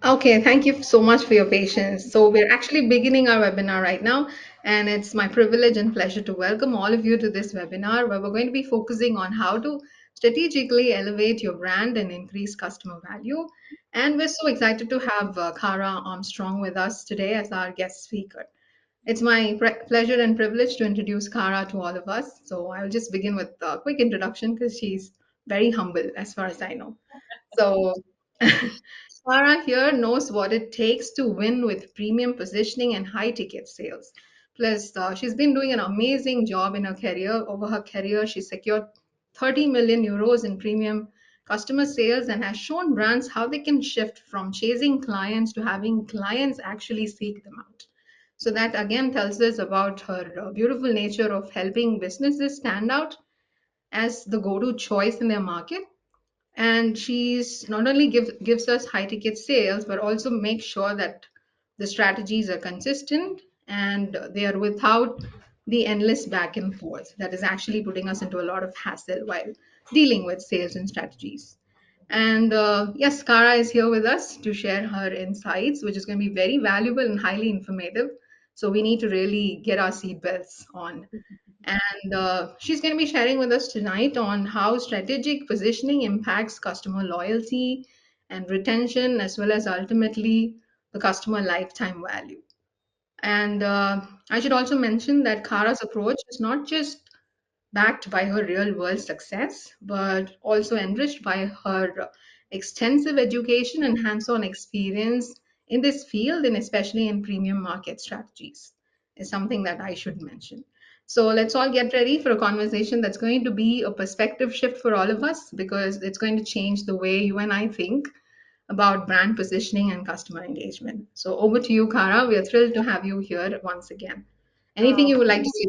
Okay, thank you so much for your patience. So, we're actually beginning our webinar right now, and it's my privilege and pleasure to welcome all of you to this webinar where we're going to be focusing on how to strategically elevate your brand and increase customer value. And we're so excited to have Cara Armstrong with us today as our guest speaker. It's my pleasure and privilege to introduce Cara to all of us. So, I'll just begin with a quick introduction because she's very humble as far as I know. So, Sarah here knows what it takes to win with premium positioning and high ticket sales. Plus, she's been doing an amazing job in her career. Over her career, she secured 30 million euros in premium customer sales and has shown brands how they can shift from chasing clients to having clients actually seek them out. So, that again tells us about her beautiful nature of helping businesses stand out as the go to choice in their market, and she's not only gives us high ticket sales but also makes sure that the strategies are consistent and they are without the endless back and forth that is actually putting us into a lot of hassle while dealing with sales and strategies. And yes, Cara is here with us to share her insights, which is going to be very valuable and highly informative. So we need to really get our seatbelts on, and she's going to be sharing with us tonight on how strategic positioning impacts customer loyalty and retention, as well as ultimately the customer lifetime value. And I should also mention that Kara's approach is not just backed by her real world success, but also enriched by her extensive education and hands on experience in this field, and especially in premium market strategies, is something that I should mention. So let's all get ready for a conversation that's going to be a perspective shift for all of us because it's going to change the way you and I think about brand positioning and customer engagement. So over to you, Kara. We are thrilled to have you here once again. Anything Oh, you would like to say?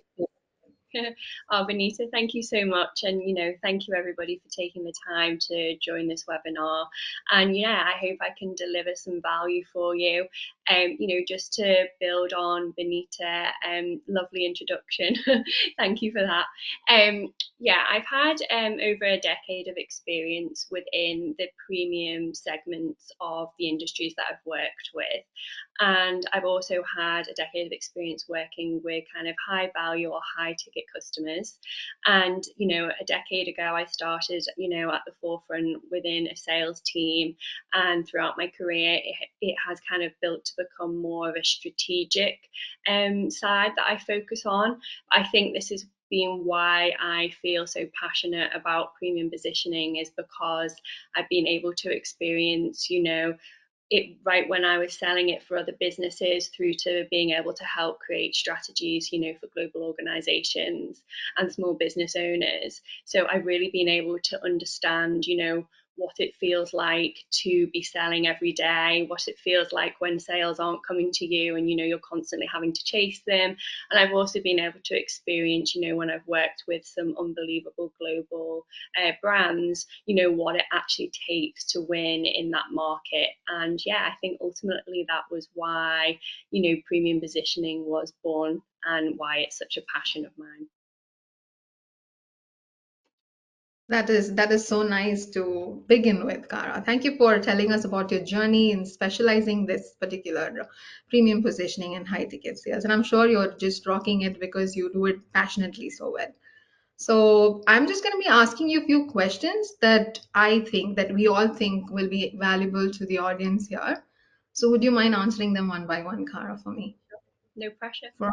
oh, Benita, thank you so much. And, thank you everybody for taking the time to join this webinar. And yeah, I hope I can deliver some value for you. Just to build on Benita, lovely introduction. Thank you for that. Yeah, I've had over a decade of experience within the premium segments of the industries that I've worked with. And I've also had a decade of experience working with kind of high value or high ticket customers. And, a decade ago, I started, at the forefront within a sales team. And throughout my career, it has kind of built to become more of a strategic side that I focus on. I think this is being why I feel so passionate about premium positioning is because I've been able to experience, it right when I was selling it for other businesses through to being able to help create strategies, for global organizations and small business owners. So I've really been able to understand, what it feels like to be selling every day, what it feels like when sales aren't coming to you and you're constantly having to chase them. And I've also been able to experience, when I've worked with some unbelievable global brands, what it actually takes to win in that market. And yeah, I think ultimately that was why, premium positioning was born and why it's such a passion of mine. That is so nice to begin with, Cara. Thank you for telling us about your journey in specializing this particular premium positioning and high ticket sales. And I'm sure you're just rocking it because you do it passionately so well. So I'm just going to be asking you a few questions that I think that we all think will be valuable to the audience here. So would you mind answering them one by one, Cara, for me? No pressure. For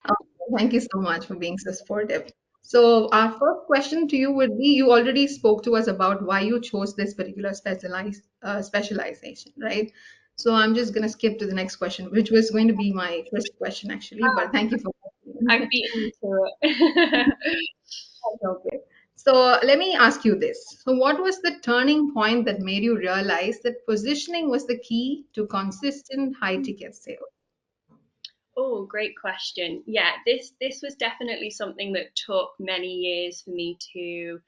Oh, thank you so much for being so supportive. So, our first question to you would be, you already spoke to us about why you chose this particular specialization, right? So, I'm just going to skip to the next question, which was going to be my first question actually, but thank you for I've beaten you to it. Okay. So, let me ask you this. So, what was the turning point that made you realize that positioning was the key to consistent high ticket sales? Oh, great question. Yeah, this was definitely something that took many years for me to,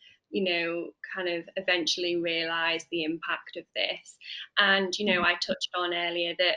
kind of eventually realize the impact of this. And, I touched on earlier that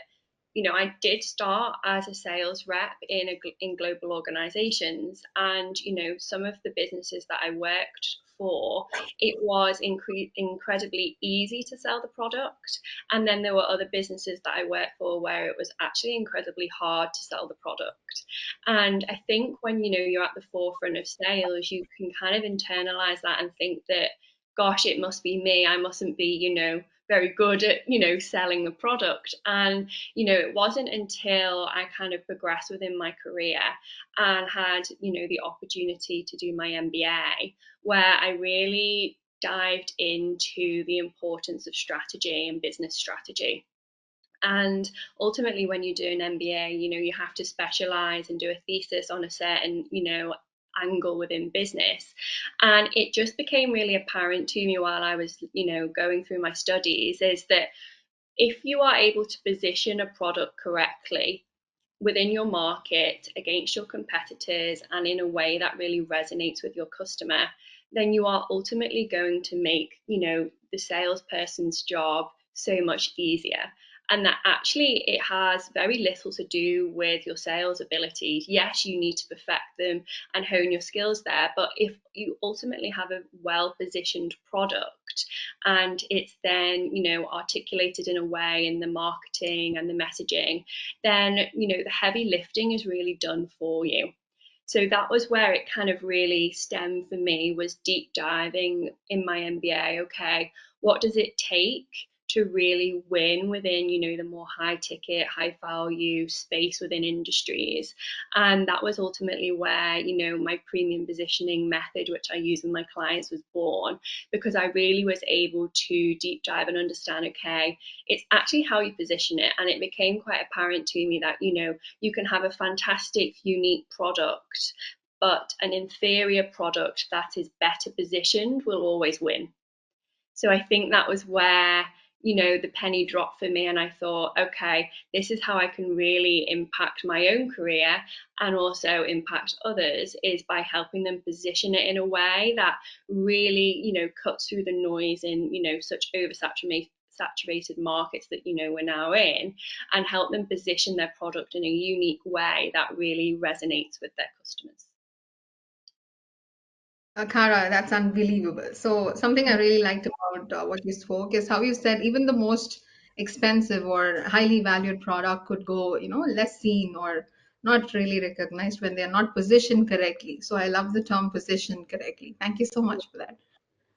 I did start as a sales rep in global organizations, and some of the businesses that I worked for, it was incredibly easy to sell the product, and then there were other businesses that I worked for where it was actually incredibly hard to sell the product. And I think when you're at the forefront of sales, you can kind of internalize that and think that, gosh, it must be me. I mustn't be, very good at, selling the product. And, it wasn't until I kind of progressed within my career and had, the opportunity to do my MBA where I really dived into the importance of strategy and business strategy. And ultimately, when you do an MBA, you have to specialize and do a thesis on a certain, angle within business. And it just became really apparent to me while I was, going through my studies, is that if you are able to position a product correctly within your market against your competitors and in a way that really resonates with your customer, then you are ultimately going to make, the salesperson's job so much easier. And that actually it has very little to do with your sales abilities. Yes, you need to perfect them and hone your skills there, but if you ultimately have a well positioned product and it's then, articulated in a way in the marketing and the messaging, then the heavy lifting is really done for you. So that was where it kind of really stemmed for me, was deep diving in my MBA. Okay, what does it take to really win within, the more high ticket, high value space within industries? And that was ultimately where, my premium positioning method, which I use with my clients, was born, because I really was able to deep dive and understand, okay, it's actually how you position it. And it became quite apparent to me that, you can have a fantastic, unique product, but an inferior product that is better positioned will always win. So I think that was where, the penny dropped for me. And I thought, okay, this is how I can really impact my own career and also impact others, is by helping them position it in a way that really, cuts through the noise in, such oversaturated markets that we're now in, and help them position their product in a unique way that really resonates with their customers. Cara, that's unbelievable. So, something I really liked about what you spoke is how you said even the most expensive or highly valued product could go, less seen or not really recognized when they're not positioned correctly. So, I love the term positioned correctly. Thank you so much for that.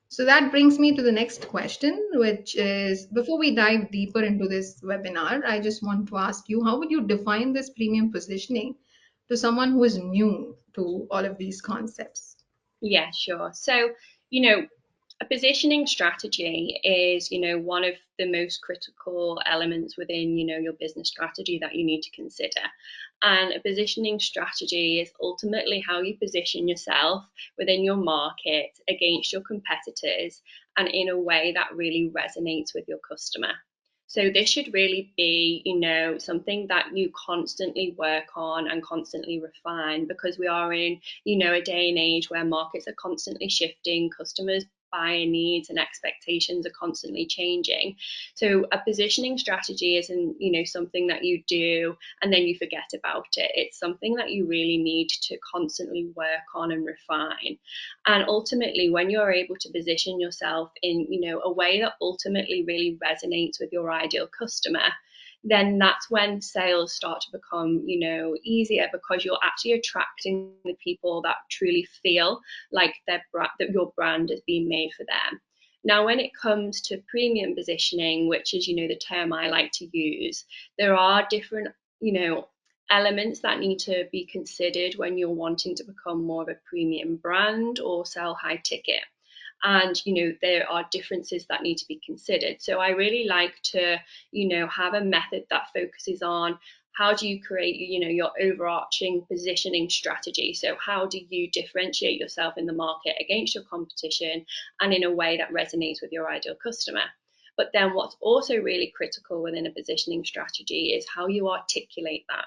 So, that brings me to the next question, which is before we dive deeper into this webinar, I just want to ask you, how would you define this premium positioning to someone who is new to all of these concepts? Yeah, sure. So, a positioning strategy is, one of the most critical elements within, your business strategy that you need to consider. And a positioning strategy is ultimately how you position yourself within your market against your competitors and in a way that really resonates with your customer. So this should really be, something that you constantly work on and constantly refine, because we are in, a day and age where markets are constantly shifting, customers' buying needs and expectations are constantly changing. So a positioning strategy isn't, something that you do and then you forget about it. It's something that you really need to constantly work on and refine. And ultimately, when you're able to position yourself in, a way that ultimately really resonates with your ideal customer, then that's when sales start to become, easier, because you're actually attracting the people that truly feel like that your brand is being made for them. Now, when it comes to premium positioning, which is, the term I like to use, there are different, elements that need to be considered when you're wanting to become more of a premium brand or sell high ticket. And there are differences that need to be considered. So I really like to have a method that focuses on how do you create your overarching positioning strategy. So how do you differentiate yourself in the market against your competition and in a way that resonates with your ideal customer? But then what's also really critical within a positioning strategy is how you articulate that.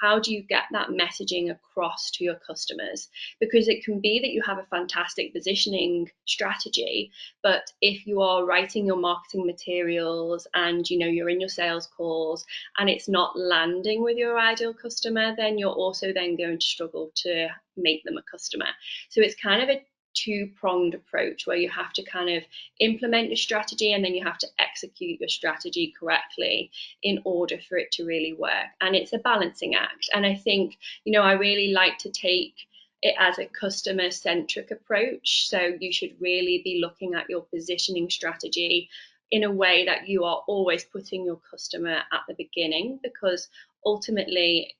How do you get that messaging across to your customers? Because it can be that you have a fantastic positioning strategy, but if you are writing your marketing materials and you're in your sales calls and it's not landing with your ideal customer, then you're also then going to struggle to make them a customer. So it's kind of a two-pronged approach where you have to kind of implement your strategy and then you have to execute your strategy correctly in order for it to really work. And it's a balancing act. And I think, I really like to take it as a customer centric approach. So you should really be looking at your positioning strategy in a way that you are always putting your customer at the beginning, because ultimately,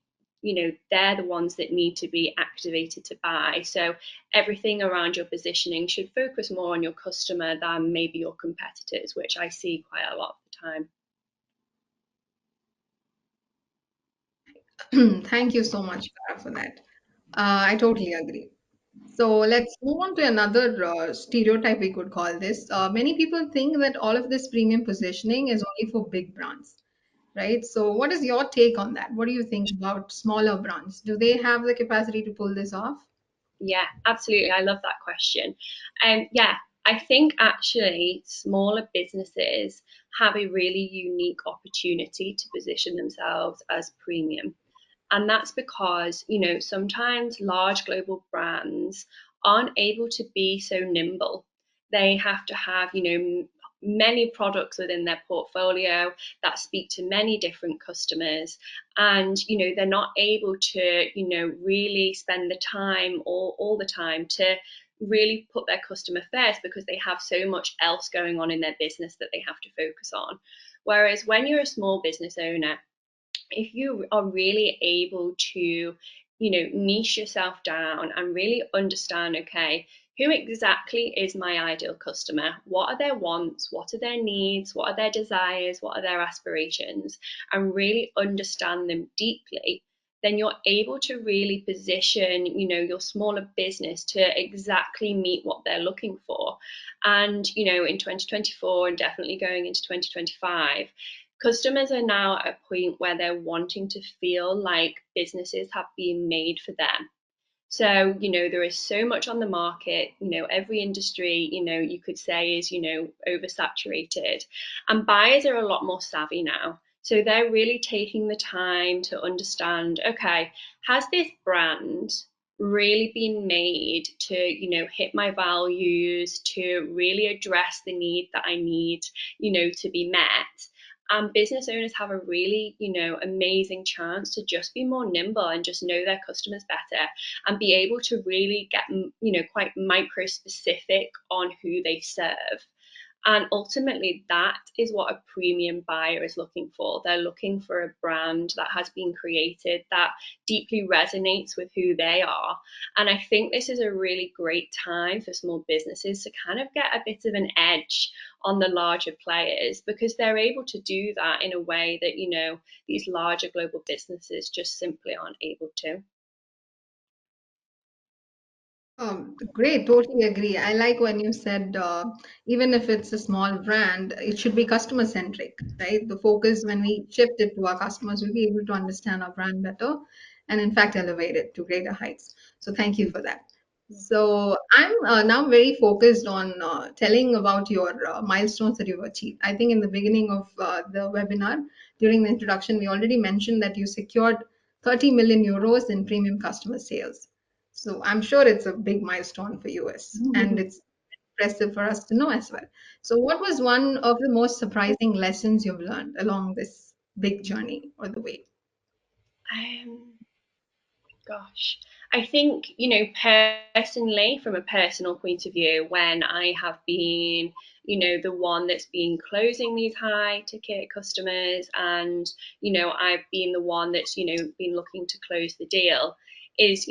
they're the ones that need to be activated to buy. So everything around your positioning should focus more on your customer than maybe your competitors, which I see quite a lot of the time. Thank you so much, Cara, for that. I totally agree. So let's move on to another stereotype, we could call this. Many people think that all of this premium positioning is only for big brands, right? So what is your take on that? What do you think about smaller brands? Do they have the capacity to pull this off? Yeah, absolutely. I love that question. Yeah, I think actually smaller businesses have a really unique opportunity to position themselves as premium. And that's because, sometimes large global brands aren't able to be so nimble. They have to have, many products within their portfolio that speak to many different customers. And, they're not able to, really spend the time or all the time to really put their customer first, because they have so much else going on in their business that they have to focus on. Whereas when you're a small business owner, if you are really able to, niche yourself down and really understand, okay, who exactly is my ideal customer? What are their wants? What are their needs? What are their desires? What are their aspirations? And really understand them deeply, then you're able to really position, your smaller business to exactly meet what they're looking for. And, in 2024 and definitely going into 2025, customers are now at a point where they're wanting to feel like businesses have been made for them. So, there is so much on the market, every industry, you could say is, oversaturated. And buyers are a lot more savvy now. So they're really taking the time to understand, okay, has this brand really been made to, hit my values, to really address the need that I need, to be met? And business owners have a really, amazing chance to just be more nimble and just know their customers better and be able to really get, quite micro specific on who they serve. And ultimately, that is what a premium buyer is looking for. They're looking for a brand that has been created that deeply resonates with who they are. And I think this is a really great time for small businesses to kind of get a bit of an edge on the larger players, because they're able to do that in a way that, these larger global businesses just simply aren't able to. Great, totally agree. I like when you said even if it's a small brand, it should be customer centric, right? The focus when we shift it to our customers, we'll be able to understand our brand better and, in fact, elevate it to greater heights. So, thank you for that. So, I'm now very focused on telling about your milestones that you've achieved. I think in the beginning of the webinar, during the introduction, we already mentioned that you secured 30 million euros in premium customer sales. So I'm sure it's a big milestone for US and it's impressive for us to know as well. So what was one of the most surprising lessons you've learned along this big journey or the way? Um, Gosh, I think, personally, from a personal point of view, when I have been, the one that's been closing these high ticket customers, and, I've been the one that's, been looking to close the deal, is,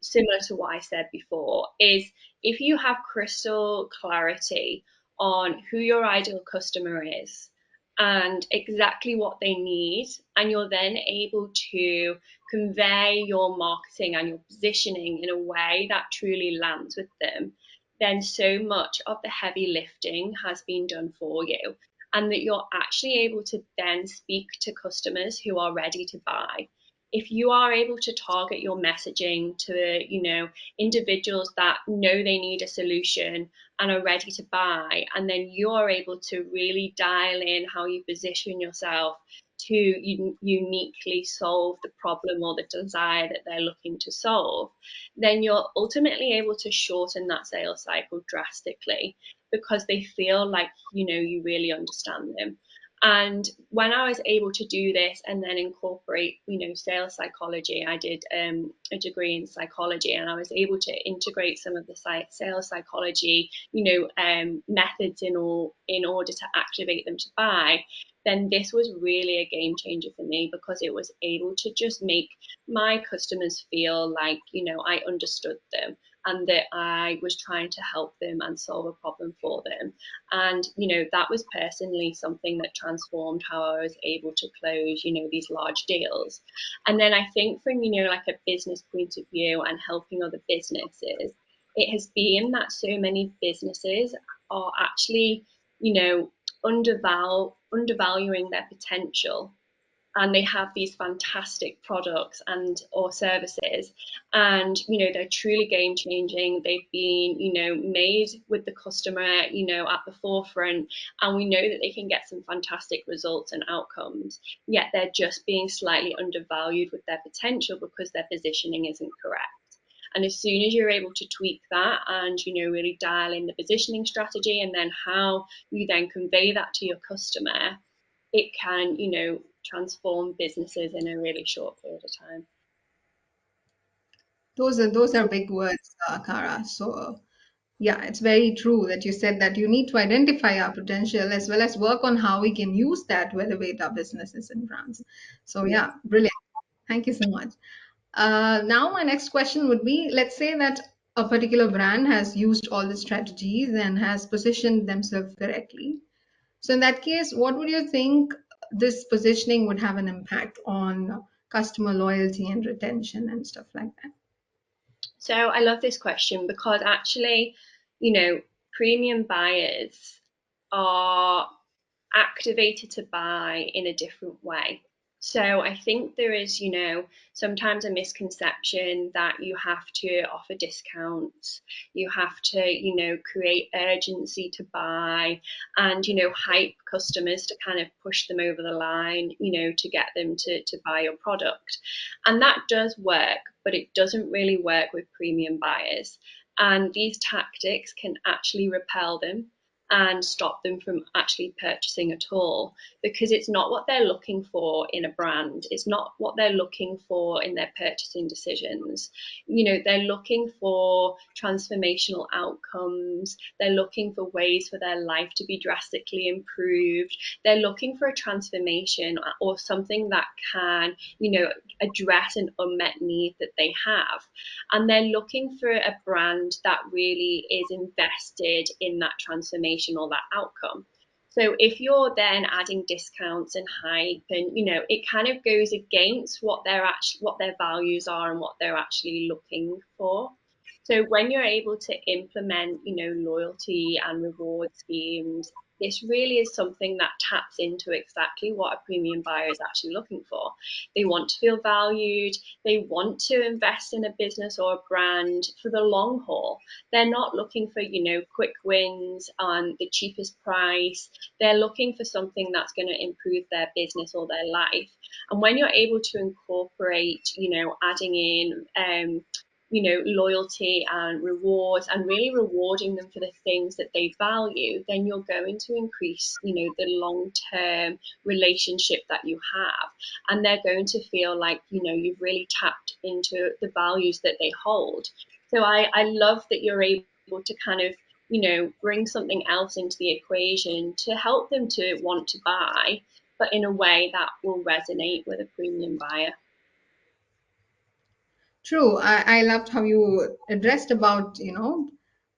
similar to what I said before, is if you have crystal clarity on who your ideal customer is and exactly what they need, and you're then able to convey your marketing and your positioning in a way that truly lands with them, then so much of the heavy lifting has been done for you. and that you're actually able to then speak to customers who are ready to buy. If you are able to target your messaging to, individuals that know they need a solution and are ready to buy, and then you're able to really dial in how you position yourself to uniquely solve the problem or the desire that they're looking to solve, then you're ultimately able to shorten that sales cycle drastically because they feel like you really understand them. And when I was able to do this and then incorporate, sales psychology, I did a degree in psychology, and I was able to integrate some of the sales psychology, methods in order to activate them to buy. Then this was really a game changer for me because it was able to just make my customers feel like, I understood them and that I was trying to help them and solve a problem for them. And, that was personally something that transformed how I was able to close, these large deals. And then I think from, like a business point of view and helping other businesses, it has been that so many businesses are actually, you know, undervaluing their potential, and they have these fantastic products and or services, and they're truly game changing. They've been made with the customer at the forefront, and we know that they can get some fantastic results and outcomes, yet they're just being slightly undervalued with their potential because their positioning isn't correct. And as soon as you're able to tweak that and really dial in the positioning strategy and then how you then convey that to your customer, it can, transform businesses in a really short period of time. Those are big words, Kara. So yeah, it's very true that you said that you need to identify our potential as well as work on how we can use that to elevate our businesses in France. So yeah, brilliant. Thank you so much. Now my next question would be, let's say that a particular brand has used all the strategies and has positioned themselves correctly. So in that case, what would you think this positioning would have an impact on customer loyalty and retention and stuff like that? So I love this question because actually, premium buyers are activated to buy in a different way. So I think there is, sometimes a misconception that you have to offer discounts, you have to, create urgency to buy and, hype customers to kind of push them over the line, to get them to buy your product. And that does work, but it doesn't really work with premium buyers. And these tactics can actually repel them and stop them from actually purchasing at all, because it's not what they're looking for in a brand. It's not what they're looking for in their purchasing decisions. They're looking for transformational outcomes. They're looking for ways for their life to be drastically improved. They're looking for a transformation or something that can, address an unmet need that they have. And they're looking for a brand that really is invested in that transformation or that outcome. So if you're then adding discounts and hype, and it kind of goes against what their values are and what they're actually looking for. So when you're able to implement, loyalty and reward schemes, this really is something that taps into exactly what a premium buyer is actually looking for. They want to feel valued. They want to invest in a business or a brand for the long haul. They're not looking for, quick wins on the cheapest price. They're looking for something that's going to improve their business or their life. And when you're able to incorporate, adding in loyalty and rewards and really rewarding them for the things that they value, then you're going to increase, the long-term relationship that you have. And they're going to feel like, you've really tapped into the values that they hold. So I love that you're able to kind of, bring something else into the equation to help them to want to buy, but in a way that will resonate with a premium buyer. True. I loved how you addressed about,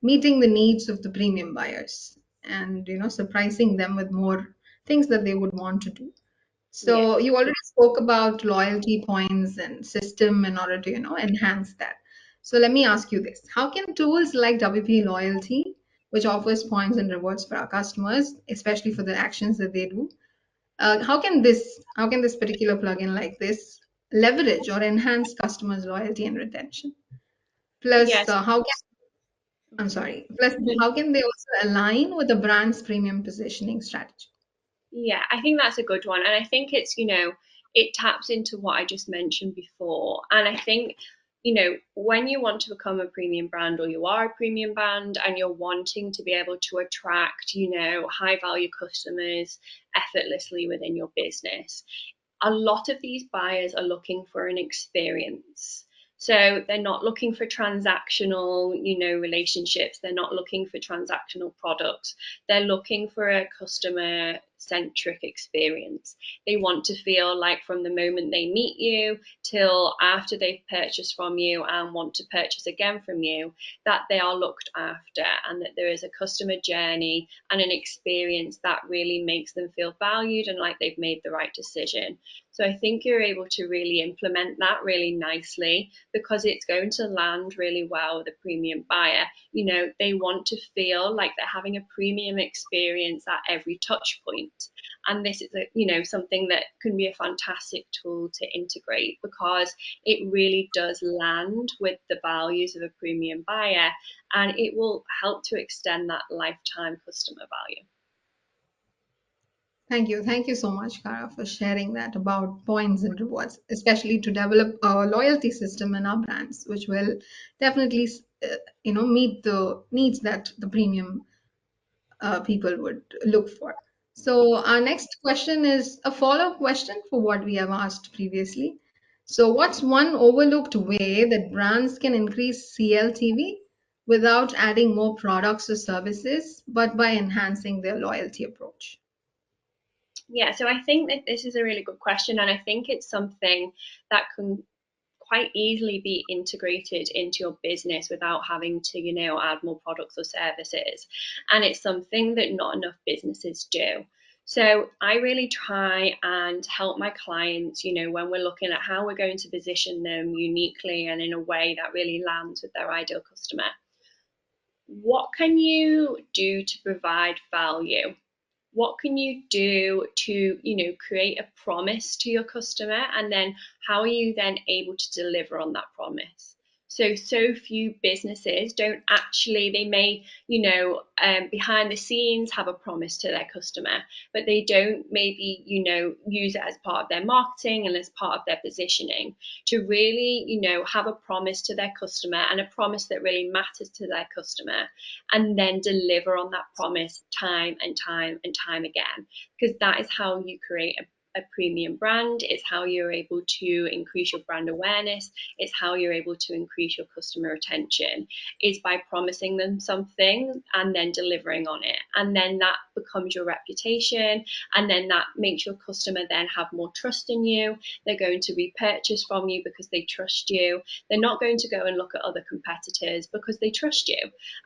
meeting the needs of the premium buyers and, surprising them with more things that they would want to do. Yeah. So you already spoke about loyalty points and system in order to, enhance that. So let me ask you this. How can tools like WP Loyalty which offers points and rewards for our customers, especially for the actions that they do. How can this particular plugin like this leverage or enhance customers' loyalty and retention? Plus, Yes. I'm sorry. Plus, how can they also align with the brand's premium positioning strategy? Yeah, I think that's a good one. And I think it's, it taps into what I just mentioned before. And I think, when you want to become a premium brand or you are a premium brand and you're wanting to be able to attract, high value customers effortlessly within your business, a lot of these buyers are looking for an experience. So they're not looking for transactional, relationships. They're not looking for transactional products. They're looking for a customer centric experience. They want to feel like from the moment they meet you till after they've purchased from you and want to purchase again from you, that they are looked after and that there is a customer journey and an experience that really makes them feel valued and like they've made the right decision. So I think you're able to really implement that really nicely because it's going to land really well with a premium buyer. They want to feel like they're having a premium experience at every touch point. And this is something that can be a fantastic tool to integrate because it really does land with the values of a premium buyer and it will help to extend that lifetime customer value. Thank you. Thank you so much, Kara, for sharing that about points and rewards, especially to develop a loyalty system in our brands, which will definitely, meet the needs that the premium people would look for. So our next question is a follow-up question for what we have asked previously. So what's one overlooked way that brands can increase CLTV without adding more products or services, but by enhancing their loyalty approach? Yeah, so I think that this is a really good question, and I think it's something that can quite easily be integrated into your business without having to, add more products or services. And it's something that not enough businesses do. So I really try and help my clients, when we're looking at how we're going to position them uniquely and in a way that really lands with their ideal customer. What can you do to provide value? What can you do to create a promise to your customer, and then how are you then able to deliver on that promise? So few businesses don't actually, they may behind the scenes have a promise to their customer, but they don't maybe use it as part of their marketing and as part of their positioning to really have a promise to their customer and a promise that really matters to their customer, and then deliver on that promise time and time and time again, because that is how you create a premium brand. It's how you're able to increase your brand awareness. It's how you're able to increase your customer retention, is by promising them something and then delivering on it. And then that becomes your reputation. And then that makes your customer then have more trust in you. They're going to repurchase from you because they trust you. They're not going to go and look at other competitors because they trust you.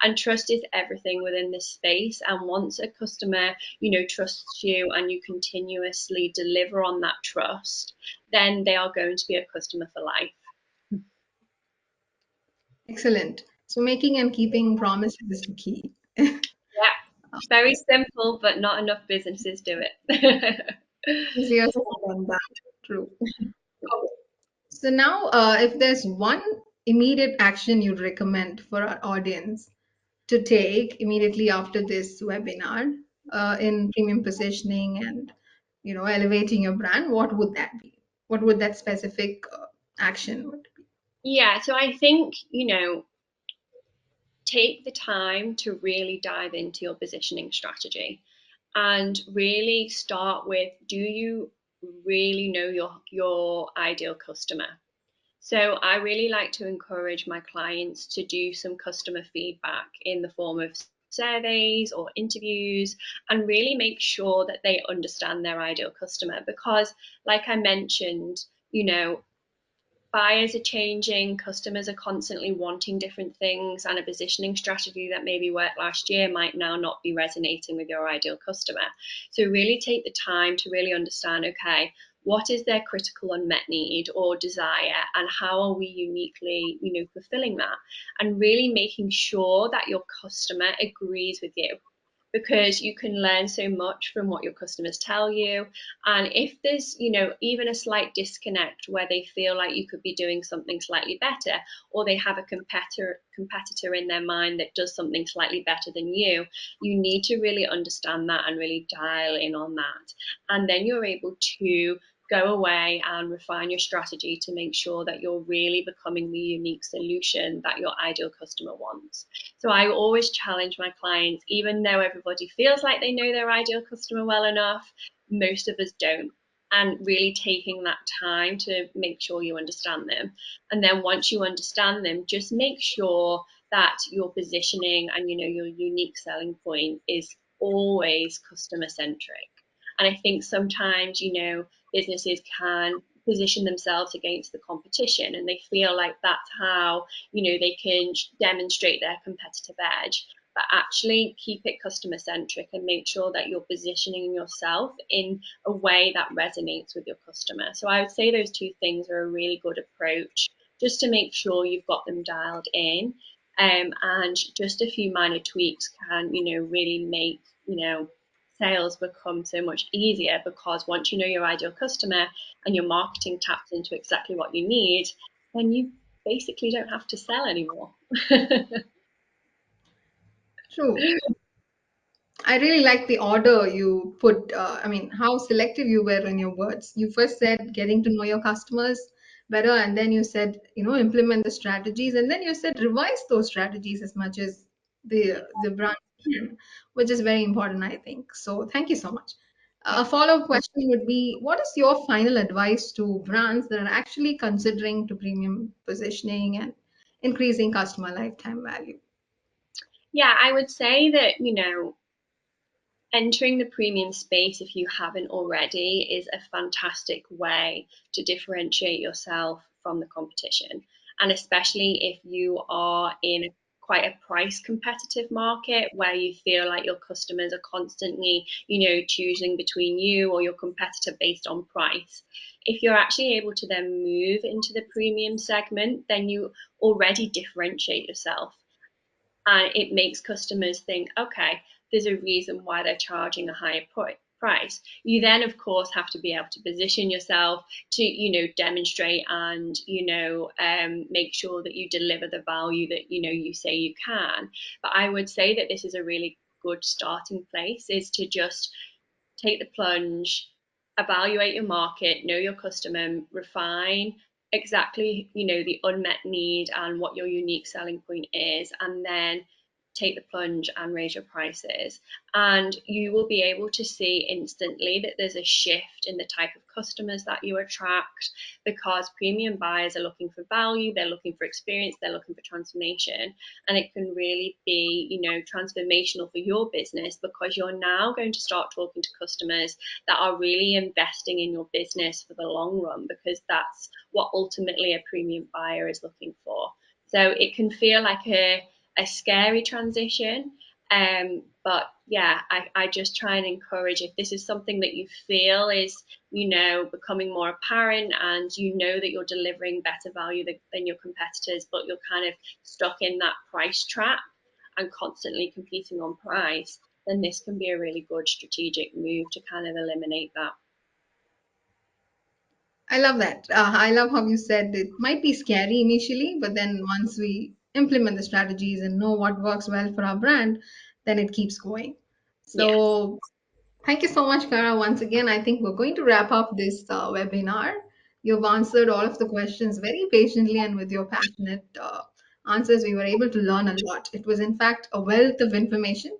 And trust is everything within this space. And once a customer, trusts you and you continuously deliver on that trust, then they are going to be a customer for life. Excellent. So making and keeping promises is the key. Yeah, very simple, but not enough businesses do it. Easier said than done. True. Okay. So now, if there's one immediate action you'd recommend for our audience to take immediately after this webinar in premium positioning and elevating your brand, what would that be? What would that specific action would be? Yeah, so I think, take the time to really dive into your positioning strategy and really start with, do you really know your ideal customer? So I really like to encourage my clients to do some customer feedback in the form of surveys or interviews and really make sure that they understand their ideal customer, because like I mentioned, buyers are changing, customers are constantly wanting different things, and a positioning strategy that maybe worked last year might now not be resonating with your ideal customer. So really take the time to really understand, okay, what is their critical unmet need or desire, and how are we uniquely, fulfilling that, and really making sure that your customer agrees with you, because you can learn so much from what your customers tell you. And if there's, even a slight disconnect where they feel like you could be doing something slightly better, or they have a competitor in their mind that does something slightly better than you need to really understand that and really dial in on that. And then you're able to go away and refine your strategy to make sure that you're really becoming the unique solution that your ideal customer wants. So I always challenge my clients, even though everybody feels like they know their ideal customer well enough, most of us don't. And really taking that time to make sure you understand them. And then once you understand them, just make sure that your positioning and your unique selling point is always customer centric. And I think sometimes, businesses can position themselves against the competition, and they feel like that's how they can demonstrate their competitive edge. But actually keep it customer centric and make sure that you're positioning yourself in a way that resonates with your customer. So I would say those two things are a really good approach, just to make sure you've got them dialed in. And just a few minor tweaks can really make sales become so much easier, because once you know your ideal customer and your marketing taps into exactly what you need, then you basically don't have to sell anymore. True. I really like the order you put. I mean, how selective you were in your words. You first said getting to know your customers better, and then you said, implement the strategies, and then you said revise those strategies as much as the brand can, which is very important, I think. So, thank you so much. Yeah. A follow-up question would be, what is your final advice to brands that are actually considering to premium positioning and increasing customer lifetime value? Yeah, I would say that, entering the premium space, if you haven't already, is a fantastic way to differentiate yourself from the competition. And especially if you are in quite a price competitive market where you feel like your customers are constantly, choosing between you or your competitor based on price. If you're actually able to then move into the premium segment, then you already differentiate yourself, and it makes customers think, okay, there's a reason why they're charging a higher price. You then, of course, have to be able to position yourself to, demonstrate and, make sure that you deliver the value that, you say you can. But I would say that this is a really good starting place, is to just take the plunge, evaluate your market, know your customer, refine exactly, the unmet need and what your unique selling point is, and then take the plunge and raise your prices. And you will be able to see instantly that there's a shift in the type of customers that you attract, because premium buyers are looking for value, they're looking for experience, they're looking for transformation. And it can really be, transformational for your business, because you're now going to start talking to customers that are really investing in your business for the long run, because that's what ultimately a premium buyer is looking for. So it can feel like a scary transition. But yeah, I just try and encourage, if this is something that you feel is, becoming more apparent, and that you're delivering better value than your competitors, but you're kind of stuck in that price trap and constantly competing on price, then this can be a really good strategic move to kind of eliminate that. I love that. I love how you said it might be scary initially, but then once we implement the strategies and know what works well for our brand, then it keeps going. Yes. So thank you so much, Kara. Once again, I think we're going to wrap up this webinar. You've answered all of the questions very patiently, and with your passionate answers, we were able to learn a lot. It was, in fact, a wealth of information.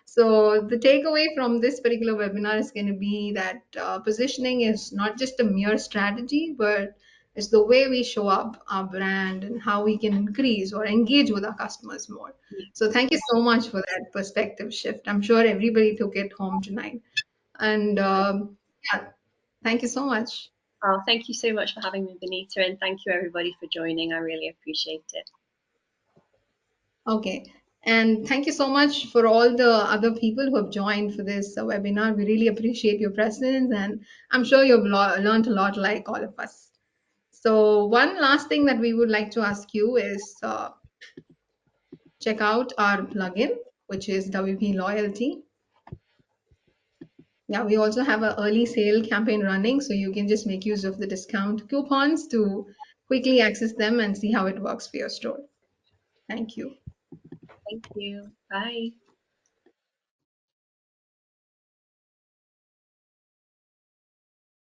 So, the takeaway from this particular webinar is going to be that positioning is not just a mere strategy, but it's the way we show up our brand and how we can increase or engage with our customers more. So, thank you so much for that perspective shift. I'm sure everybody took it home tonight. And yeah, thank you so much. Oh, thank you so much for having me, Benita, and thank you everybody for joining. I really appreciate it. Okay. And thank you so much for all the other people who have joined for this webinar. We really appreciate your presence, and I'm sure you've learned a lot like all of us. So, one last thing that we would like to ask you is check out our plugin, which is WP Loyalty. Yeah, we also have an early sale campaign running, so you can just make use of the discount coupons to quickly access them and see how it works for your store. Thank you. Thank you. Bye.